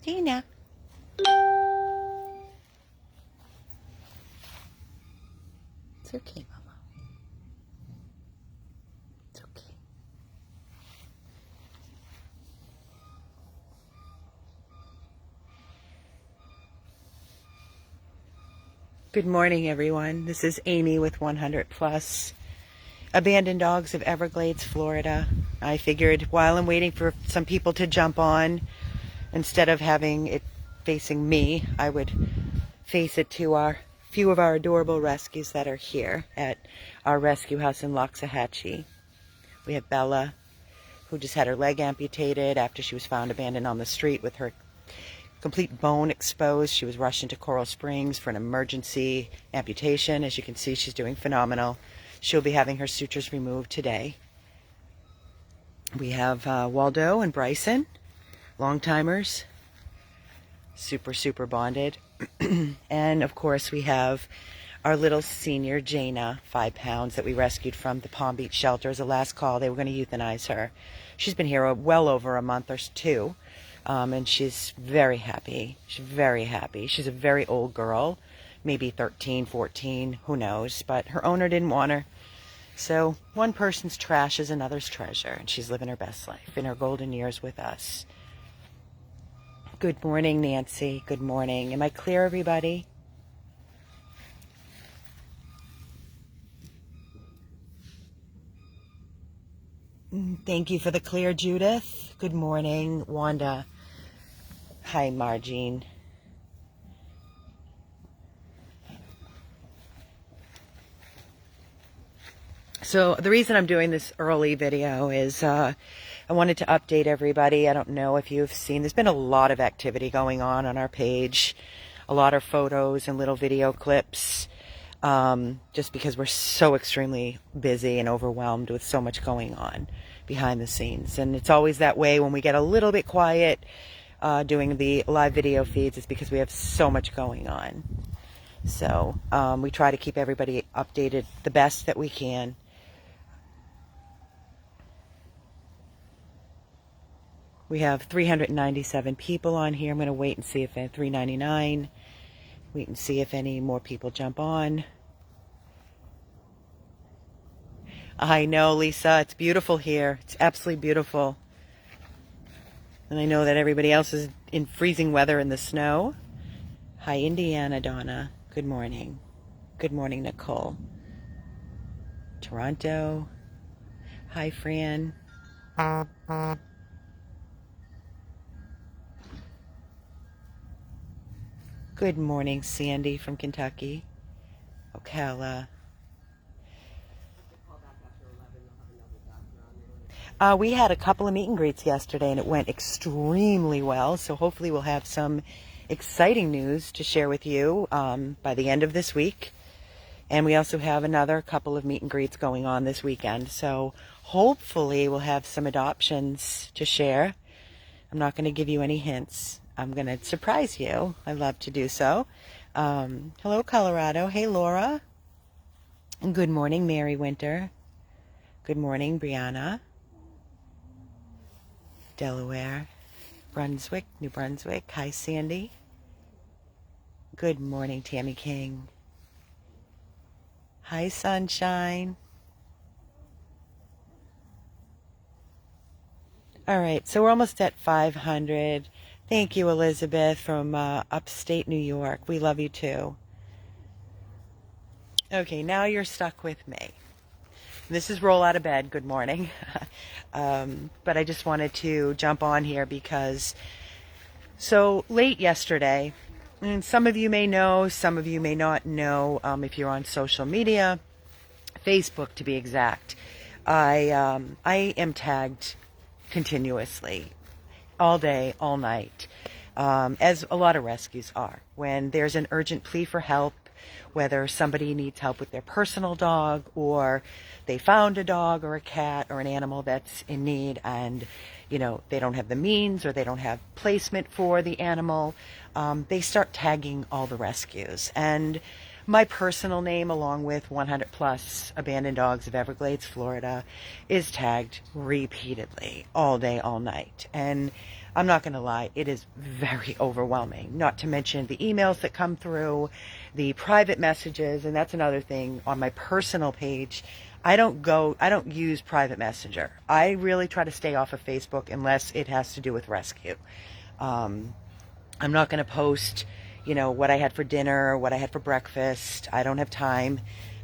Gina. It's okay, Mama. It's okay. Good morning, everyone. This is Amy with 100 Plus Abandoned Dogs of Everglades, Florida. I figured while I'm waiting for some people to jump on, instead of having it facing me, I would face it to our few of our adorable rescues that are here at our rescue house in Loxahatchee. We have Bella, who just had her leg amputated after she was found abandoned on the street with her complete bone exposed. She was rushed into Coral Springs for an emergency amputation. As you can see, she's doing phenomenal. She'll be having her sutures removed today. We have Waldo and Bryson, long-timers, super bonded. And of course we have our little senior Jaina, 5 pounds, that we rescued from the Palm Beach shelter as a last call. They were going to euthanize her. She's been here well over a month or two, and she's very happy. She's very happy. She's a very old girl, maybe 13, 14, who knows, but her owner didn't want her. So one person's trash is another's treasure, and she's living her best life in her golden years with us. Good morning, Nancy. Good morning. Am I clear, everybody? Thank you for the clear, Judith. Good morning, Wanda. Hi, Margine. So the reason I'm doing this early video is I wanted to update everybody. I don't know if you've seen, there's been a lot of activity going on our page, a lot of photos and little video clips, just because we're so extremely busy and overwhelmed with so much going on behind the scenes. And it's always that way when we get a little bit quiet doing the live video feeds. It's because we have so much going on. So we try to keep everybody updated the best that we can. We have 397 people on here. I'm going to wait and see if 399. Wait and see if any more people jump on. I know, Lisa. It's beautiful here. It's absolutely beautiful. And I know that everybody else is in freezing weather in the snow. Hi, Indiana, Donna. Good morning. Good morning, Nicole. Toronto. Hi, Fran. Good morning, Sandy from Kentucky. Ocala. We had a couple of meet and greets yesterday, and it went extremely well. So hopefully we'll have some exciting news to share with you by the end of this week. And we also have another couple of meet and greets going on this weekend. So hopefully we'll have some adoptions to share. I'm not going to give you any hints. I'm going to surprise you. I love to do so. Hello, Colorado. Hey, Laura. And good morning, Mary Winter. Good morning, Brianna. Delaware. Brunswick, New Brunswick. Hi, Sandy. Good morning, Tammy King. Hi, Sunshine. All right, so we're almost at 500. Thank you, Elizabeth from upstate New York. We love you too. Okay, now you're stuck with me. This is Roll Out of Bed. Good morning. But I just wanted to jump on here because so late yesterday, and some of you may know, some of you may not know if you're on social media, Facebook to be exact. I am tagged continuously, all day, all night, as a lot of rescues are. When there's an urgent plea for help, whether somebody needs help with their personal dog, or they found a dog or a cat or an animal that's in need, and you know they don't have the means or they don't have placement for the animal, they start tagging all the rescues. And My personal name, along with 100 plus Abandoned Dogs of Everglades, Florida, is tagged repeatedly all day, all night. And I'm not going to lie, it is very overwhelming, not to mention the emails that come through, the private messages. And that's another thing on my personal page. I don't use private messenger. I really try to stay off of Facebook unless it has to do with rescue. I'm not going to post, what I had for dinner, what I had for breakfast. I don't have time.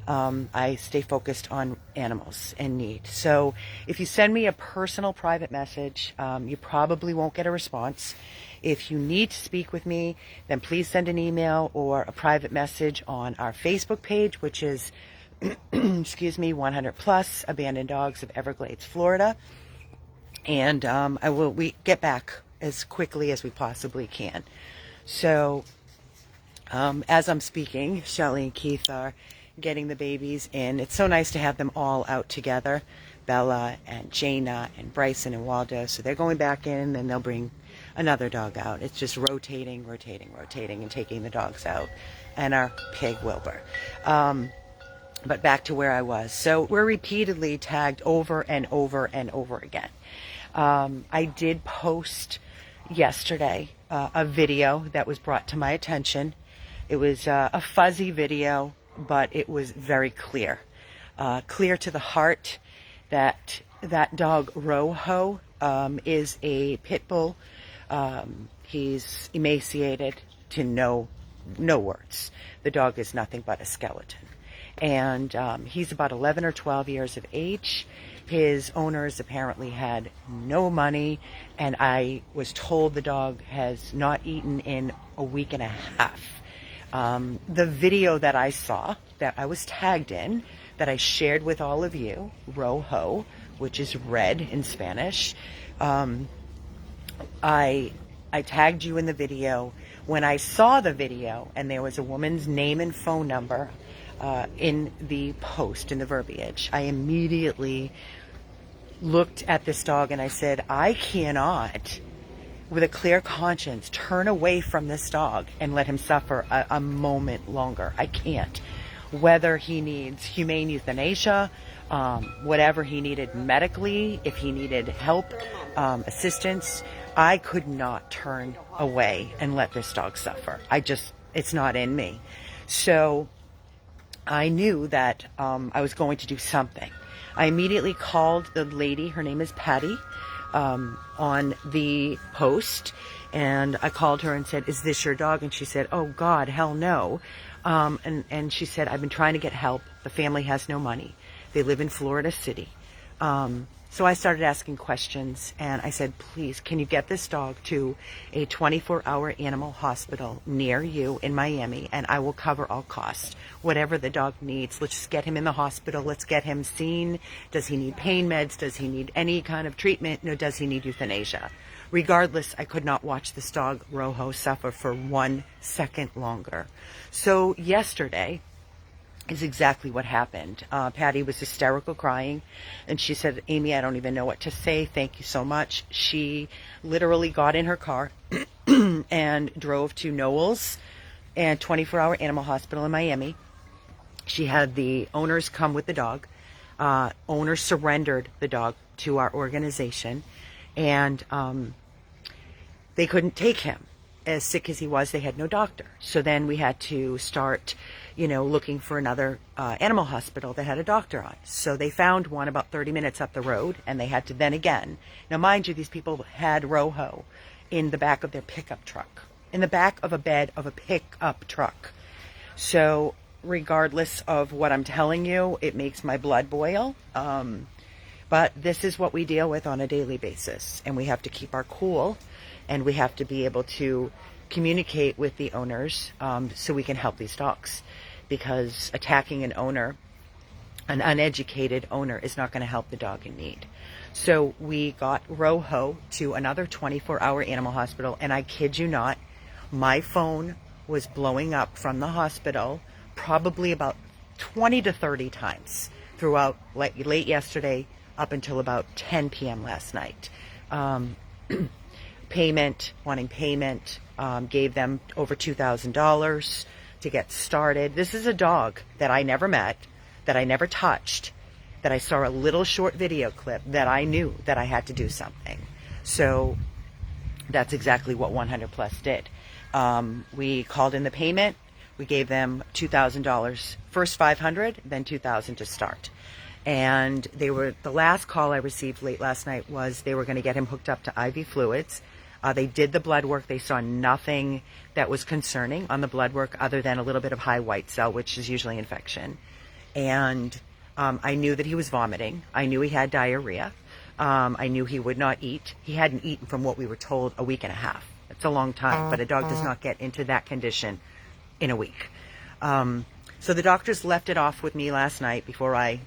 I stay focused on animals in need. So if you send me a personal private message, you probably won't get a response. If you need to speak with me, then please send an email or a private message on our Facebook page, which is 100 plus Abandoned Dogs of Everglades, Florida. And we get back as quickly as we possibly can. So as I'm speaking, Shelly and Keith are getting the babies in. It's so nice to have them all out together, Bella and Jaina and Bryson and Waldo. So they're going back in, and they'll bring another dog out. It's just rotating and taking the dogs out, and our pig Wilbur. But back to where I was. So we're repeatedly tagged over and over and over again. I did post yesterday a video that was brought to my attention. It was a fuzzy video, but it was very clear. Clear to the heart that dog Rojo is a pit bull. He's emaciated to no words. The dog is nothing but a skeleton. And he's about 11 or 12 years of age. His owners apparently had no money, and I was told the dog has not eaten in a week and a half. The video that I saw, that I was tagged in, that I shared with all of you, Rojo, which is red in Spanish, I tagged you in the video. When I saw the video and there was a woman's name and phone number in the post, in the verbiage, I immediately looked at this dog and I said, I cannot, with a clear conscience, turn away from this dog and let him suffer a moment longer. I can't. Whether he needs humane euthanasia, whatever he needed medically, if he needed help, assistance, I could not turn away and let this dog suffer. It's not in me. So I knew that I was going to do something. I immediately called the lady, her name is Patty, on the post, and I called her and said, is this your dog? And she said, oh God, hell no. And she said, I've been trying to get help. The family has no money. They live in Florida City. So I started asking questions, and I said, please, can you get this dog to a 24-hour animal hospital near you in Miami, and I will cover all costs. Whatever the dog needs, let's just get him in the hospital. Let's get him seen. Does he need pain meds? Does he need any kind of treatment? No, does he need euthanasia? Regardless, I could not watch this dog, Rojo, suffer for 1 second longer. So yesterday is exactly what happened. Patty was hysterical crying, and she said, Amy, I don't even know what to say. Thank you so much. She literally got in her car and drove to Knowles and 24-hour animal hospital in Miami. She had the owners come with the dog. Owners surrendered the dog to our organization, and they couldn't take him. As sick as he was, they had no doctor. So then we had to start, looking for another animal hospital that had a doctor on. So they found one about 30 minutes up the road, and they had to then again. Now, mind you, these people had Rojo in the back of their pickup truck, in the back of a bed of a pickup truck. So regardless of what I'm telling you, it makes my blood boil. But this is what we deal with on a daily basis, and we have to keep our cool. And we have to be able to communicate with the owners so we can help these dogs. Because attacking an owner, an uneducated owner, is not going to help the dog in need. So we got Rojo to another 24-hour animal hospital. And I kid you not, my phone was blowing up from the hospital probably about 20 to 30 times throughout late yesterday up until about 10 p.m. last night. Wanting payment, gave them over $2,000 to get started. This is a dog that I never met, that I never touched, that I saw a little short video clip, that I knew that I had to do something. So that's exactly what 100 Plus did. We called in the payment. We gave them $2,000, first $500, then $2,000 to start. And the last call I received late last night was they were going to get him hooked up to IV fluids. They did the blood work. They saw nothing that was concerning on the blood work other than a little bit of high white cell, which is usually infection. And I knew that he was vomiting. I knew he had diarrhea. I knew he would not eat. He hadn't eaten from what we were told a week and a half. It's a long time, but a dog does not get into that condition in a week. So the doctors left it off with me last night before I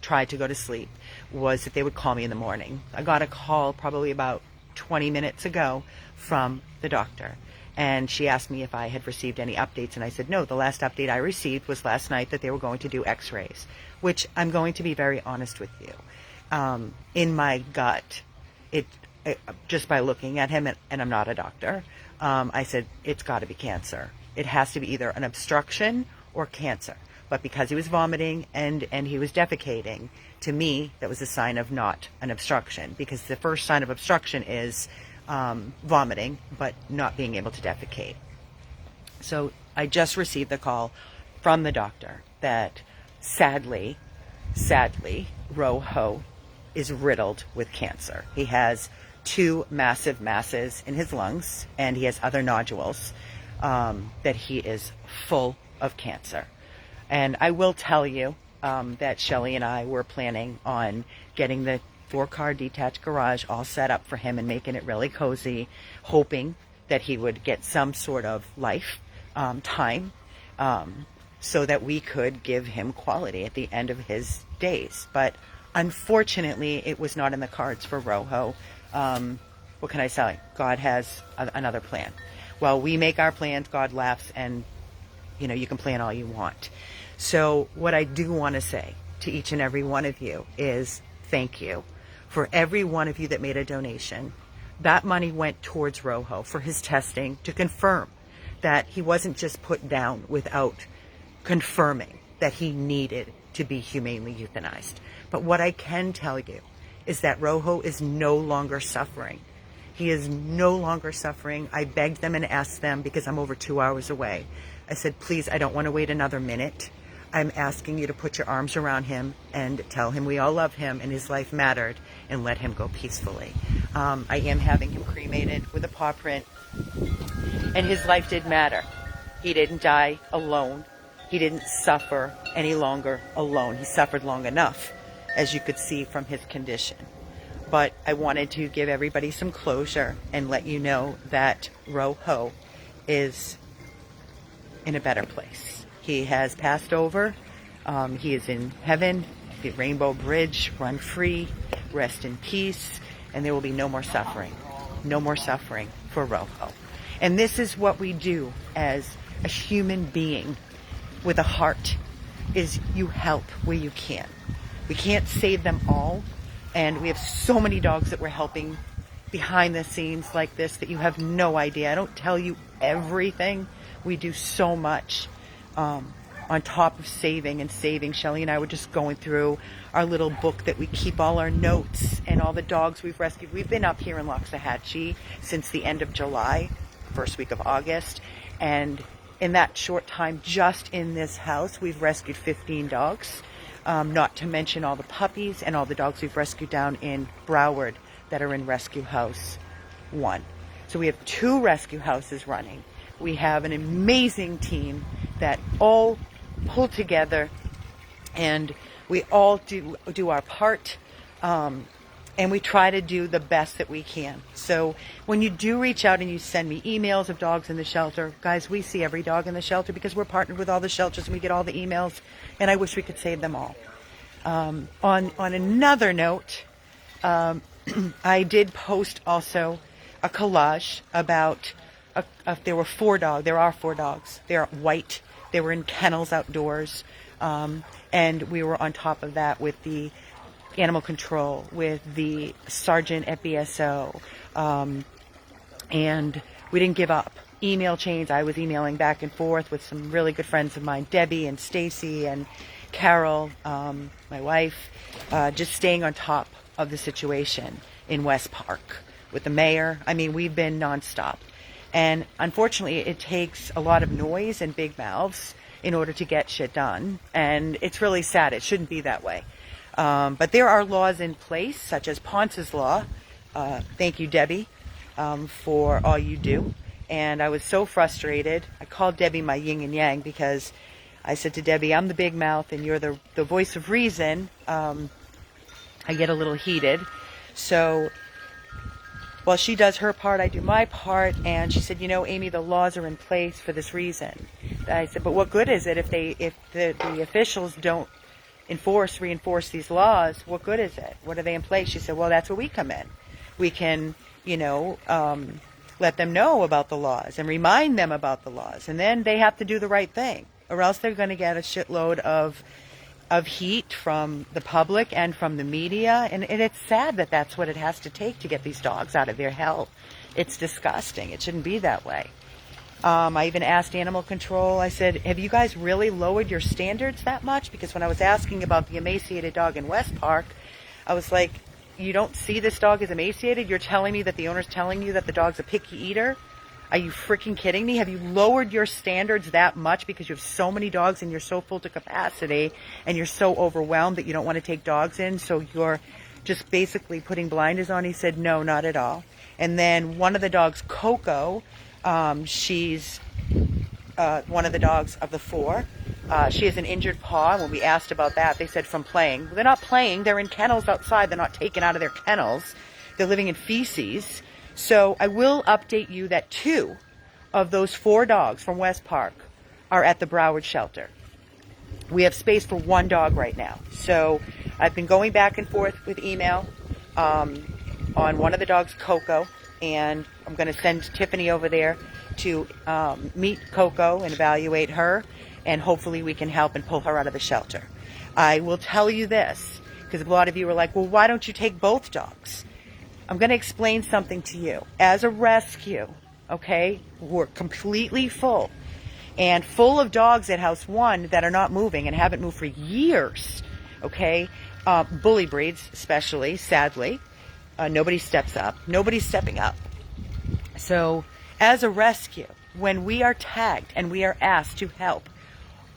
tried to go to sleep, was that they would call me in the morning. I got a call probably about 20 minutes ago from the doctor, and she asked me if I had received any updates, and I said no. The last update I received was last night that they were going to do x-rays, which I'm going to be very honest with you. In my gut, it just by looking at him, and I'm not a doctor, I said it's got to be cancer. It has to be either an obstruction or cancer. But because he was vomiting and he was defecating, to me, that was a sign of not an obstruction, because the first sign of obstruction is vomiting, but not being able to defecate. So I just received the call from the doctor that sadly, Rojo is riddled with cancer. He has 2 massive masses in his lungs, and he has other nodules, that he is full of cancer. And I will tell you that Shelly and I were planning on getting the 4-car detached garage all set up for him and making it really cozy, hoping that he would get some sort of life time, so that we could give him quality at the end of his days. But unfortunately, it was not in the cards for Rojo. What can I say? God has another plan. Well, we make our plans, God laughs, and you can plan all you want. So what I do want to say to each and every one of you is thank you. For every one of you that made a donation, that money went towards Rojo for his testing to confirm that he wasn't just put down without confirming that he needed to be humanely euthanized. But what I can tell you is that Rojo is no longer suffering. He is no longer suffering. I begged them and asked them, because I'm over 2 hours away. I said, please, I don't want to wait another minute. I'm asking you to put your arms around him and tell him we all love him and his life mattered, and let him go peacefully. I am having him cremated with a paw print, and his life did matter. He didn't die alone. He didn't suffer any longer alone. He suffered long enough, as you could see from his condition. But I wanted to give everybody some closure and let you know that Rojo is in a better place. He has passed over. He is in heaven, the Rainbow Bridge, run free, rest in peace, and there will be no more suffering. No more suffering for Rojo. And this is what we do as a human being with a heart, is you help where you can. We can't save them all, and we have so many dogs that we're helping behind the scenes like this that you have no idea. I don't tell you everything. We do so much on top of saving. Shelly and I were just going through our little book that we keep all our notes and all the dogs we've rescued. We've been up here in Loxahatchee since the end of July, first week of August, and in that short time, just in this house, we've rescued 15 dogs, not to mention all the puppies and all the dogs we've rescued down in Broward that are in Rescue House 1. So we have 2 rescue houses running. We have an amazing team that all pull together, and we all do our part, and we try to do the best that we can. So when you do reach out and you send me emails of dogs in the shelter, guys, we see every dog in the shelter because we're partnered with all the shelters and we get all the emails, and I wish we could save them all. On another note, I did post also a collage about there are 4 dogs. They are white. They were in kennels outdoors, and we were on top of that with the animal control, with the sergeant at BSO, and we didn't give up. email chains. I was emailing back and forth with some really good friends of mine, Debbie and Stacy and Carol, my wife, just staying on top of the situation in West Park with the mayor. I mean, we've been nonstop. And unfortunately, it takes a lot of noise and big mouths in order to get shit done. And it's really sad. It shouldn't be that way. But there are laws in place, such as Ponce's Law. Thank you, Debbie, for all you do. And I was so frustrated. I called Debbie my yin and yang because I said to Debbie, I'm the big mouth and you're the voice of reason. I get a little heated. So while she does her part, I do my part. And she said, you know, Amy, the laws are in place for this reason. I said, but what good is it if the officials don't reinforce these laws? What good is it? What are they in place? She said, well, that's where we come in. We can, you know, let them know about the laws and remind them about the laws. And then they have to do the right thing, or else they're going to get a shitload of heat from the public and from the media. And it's sad that that's what it has to take to get these dogs out of their hell. It's disgusting. It shouldn't be that way. I even asked animal control. I said, have you guys really lowered your standards that much? Because when I was asking about the emaciated dog in West Park, I was like, you don't see this dog as emaciated? You're telling me that the owner's telling you that the dog's a picky eater? Are you freaking kidding me? Have you lowered your standards that much because you have so many dogs and you're so full to capacity and you're so overwhelmed that you don't want to take dogs in, so you're just basically putting blinders on? He said, no, not at all. And then one of the dogs, Coco, she's one of the dogs of the 4. She has an injured paw. When we asked about that, they said from playing. They're not playing. They're in kennels outside. They're not taken out of their kennels. They're living in feces. So I will update you that 2 of those 4 dogs from West Park are at the Broward shelter. We have space for 1 dog right now. So I've been going back and forth with email on one of the dogs, Coco, and I'm going to send Tiffany over there to meet Coco and evaluate her, and hopefully we can help and pull her out of the shelter. I will tell you this, because a lot of you are like, well, why don't you take both dogs? I'm going to explain something to you. As a rescue, okay, we're completely full, and full of dogs at House 1 that are not moving and haven't moved for years, okay? Bully breeds especially, sadly. Nobody steps up. Nobody's stepping up. So as a rescue, when we are tagged and we are asked to help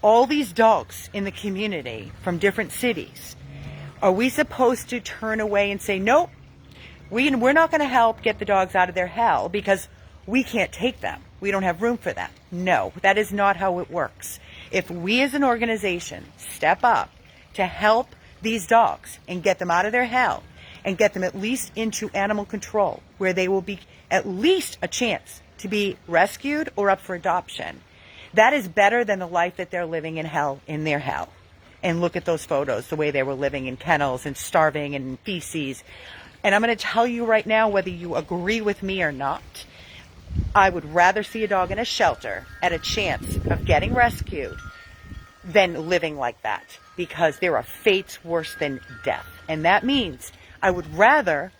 all these dogs in the community from different cities, are we supposed to turn away and say, nope, we're not going to help get the dogs out of their hell because we can't take them? We don't have room for them. No, that is not how it works. If we as an organization step up to help these dogs and get them out of their hell and get them at least into animal control, where they will be at least a chance to be rescued or up for adoption, that is better than the life that they're living in hell, in their hell. And look at those photos, the way they were living in kennels and starving and feces. And I'm going to tell you right now, whether you agree with me or not, I would rather see a dog in a shelter at a chance of getting rescued than living like that, because there are fates worse than death. And that means I would rather,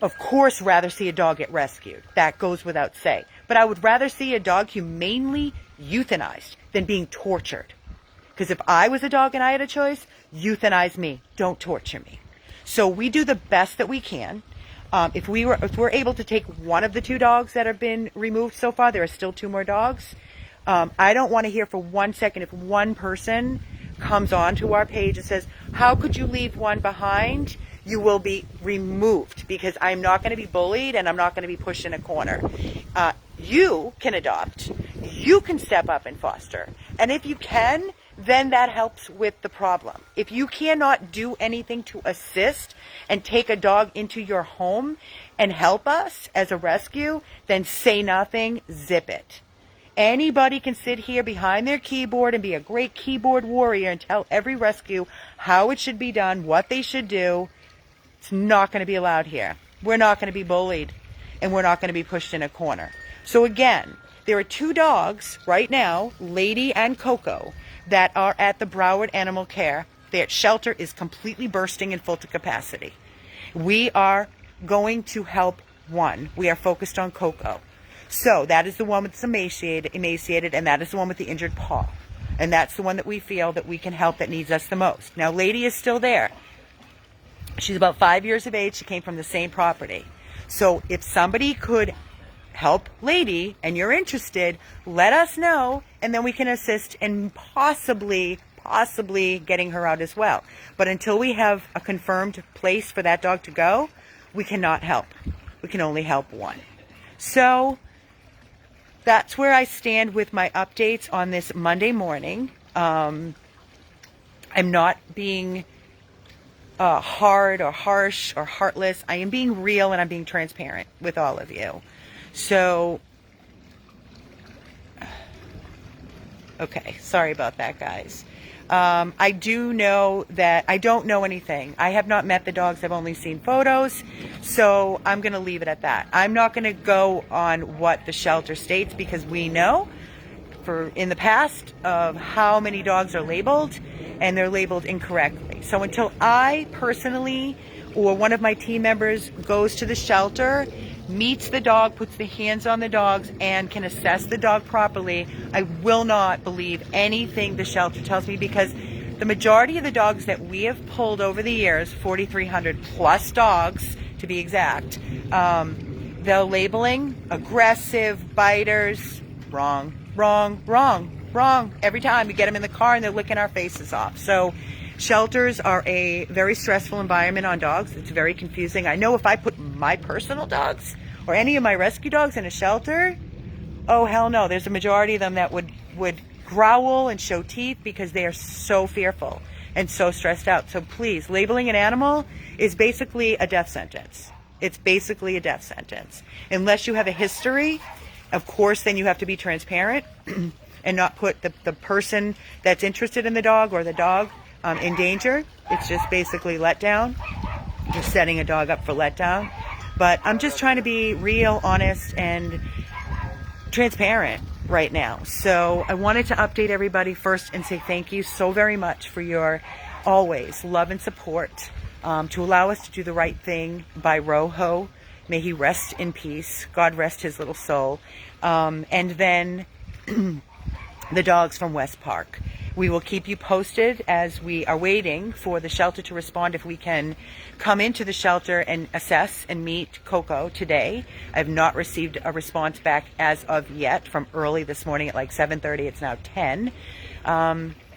of course, see a dog get rescued. That goes without saying. But I would rather see a dog humanely euthanized than being tortured. Because if I was a dog and I had a choice, euthanize me. Don't torture me. So we do the best that we can. If we're able to take one of the 2 dogs that have been removed so far, there are still 2 more dogs. I don't want to hear for 1 second if one person comes onto our page and says, how could you leave one behind? You will be removed, because I'm not going to be bullied and I'm not going to be pushed in a corner. You can adopt. You can step up and foster. And if you can, then that helps with the problem. If you cannot do anything to assist and take a dog into your home and help us as a rescue, then say nothing, zip it. Anybody can sit here behind their keyboard and be a great keyboard warrior and tell every rescue how it should be done, what they should do. It's not going to be allowed here. We're not going to be bullied, and we're not going to be pushed in a corner. So again, there are 2 dogs right now, Lady and Coco, that are at the Broward Animal Care. Their shelter is completely bursting and full to capacity. We are going to help one. We are focused on Coco. So that is the one that's emaciated, and that is the one with the injured paw. And that's the one that we feel that we can help, that needs us the most. Now, Lady is still there. She's about 5 years of age. She came from the same property. So if somebody could help Lady and you're interested, let us know, and then we can assist in possibly getting her out as well. But until we have a confirmed place for that dog to go, we cannot help. We can only help one. So that's where I stand with my updates on this Monday morning. I'm not being hard or harsh or heartless. I am being real, and I'm being transparent with all of you. So, okay, sorry about that, guys. I do know that I don't know anything. I have not met the dogs. I've only seen photos. So I'm going to leave it at that. I'm not going to go on what the shelter states, because we know in the past of how many dogs are labeled, and they're labeled incorrectly. So until I personally or one of my team members goes to the shelter, meets the dog, puts the hands on the dogs, and can assess the dog properly, I will not believe anything the shelter tells me, because the majority of the dogs that we have pulled over the years, 4,300 plus dogs to be exact, they're labeling aggressive, biters. Wrong. Every time we get them in the car and they're licking our faces off. So shelters are a very stressful environment on dogs. It's very confusing. I know if I put my personal dogs or any of my rescue dogs in a shelter, oh hell no, there's a majority of them that would growl and show teeth, because they are so fearful and so stressed out. So please, labeling an animal is basically a death sentence. It's basically a death sentence. Unless you have a history, of course, then you have to be transparent and not put the person that's interested in the dog or the dog in danger. It's just basically letdown. You're setting a dog up for letdown. But I'm just trying to be real, honest, and transparent right now. So I wanted to update everybody first and say thank you so very much for your always love and support, to allow us to do the right thing by Rojo. May he rest in peace. God rest his little soul. And then the dogs from West Park. We will keep you posted as we are waiting for the shelter to respond if we can come into the shelter and assess and meet Coco today. I have not received a response back as of yet from early this morning at like 7:30. It's now 10.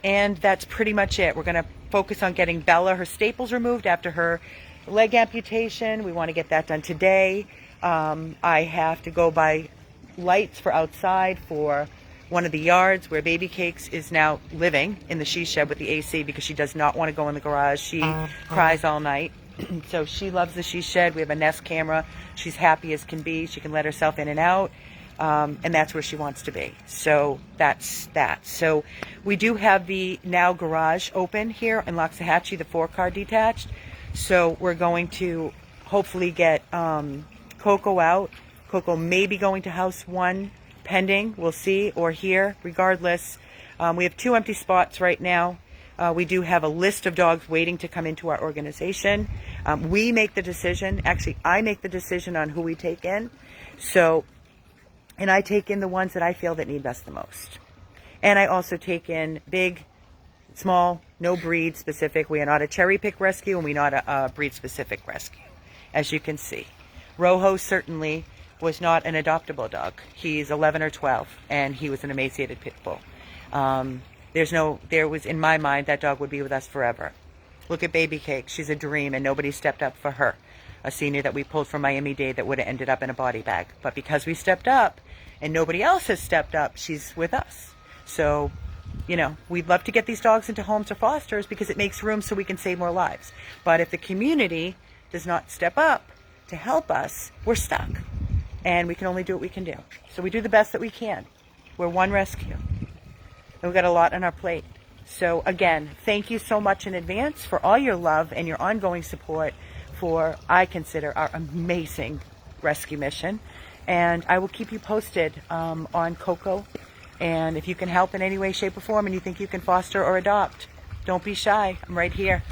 And that's pretty much it. We're going to focus on getting Bella her staples removed after her leg amputation. We want to get that done today. I have to go buy lights for outside for one of the yards where Baby Cakes is now living, in the she shed with the AC, because she does not want to go in the garage. She cries all night. So she loves the she shed. We have a Nest camera. She's happy as can be. She can let herself in and out. And that's where she wants to be. So that's that. So we do have the now garage open here in Loxahatchee, the 4-car detached. So we're going to hopefully get Coco out. Coco may be going to house 1, pending, we'll see, or here, regardless. We have 2 empty spots right now. We do have a list of dogs waiting to come into our organization. We make the decision. Actually, I make the decision on who we take in. So, and I take in the ones that I feel that need us the most. And I also take in big, small, no breed specific. We are not a cherry pick rescue, and we're not a breed specific rescue, as you can see. Rojo certainly was not an adoptable dog. He's 11 or 12, and he was an emaciated pit bull. There was, in my mind, that dog would be with us forever. Look at Baby Cake. She's a dream, and nobody stepped up for her. A senior that we pulled from Miami-Dade that would have ended up in a body bag. But because we stepped up, and nobody else has stepped up, she's with us. So, you know, we'd love to get these dogs into homes or fosters, because it makes room so we can save more lives. But if the community does not step up to help us, we're stuck. And we can only do what we can do. So we do the best that we can. We're one rescue. And we've got a lot on our plate. So again, thank you so much in advance for all your love and your ongoing support for, I consider, our amazing rescue mission. And I will keep you posted on Coco. And if you can help in any way, shape, or form, and you think you can foster or adopt, don't be shy. I'm right here.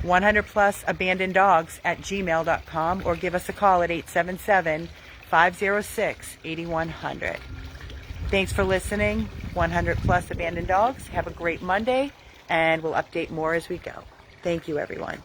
100 plus abandoned dogs at gmail.com, or give us a call at 877 506-8100. Thanks for listening. 100 Plus Abandoned Dogs. Have a great Monday, and we'll update more as we go. Thank you, everyone.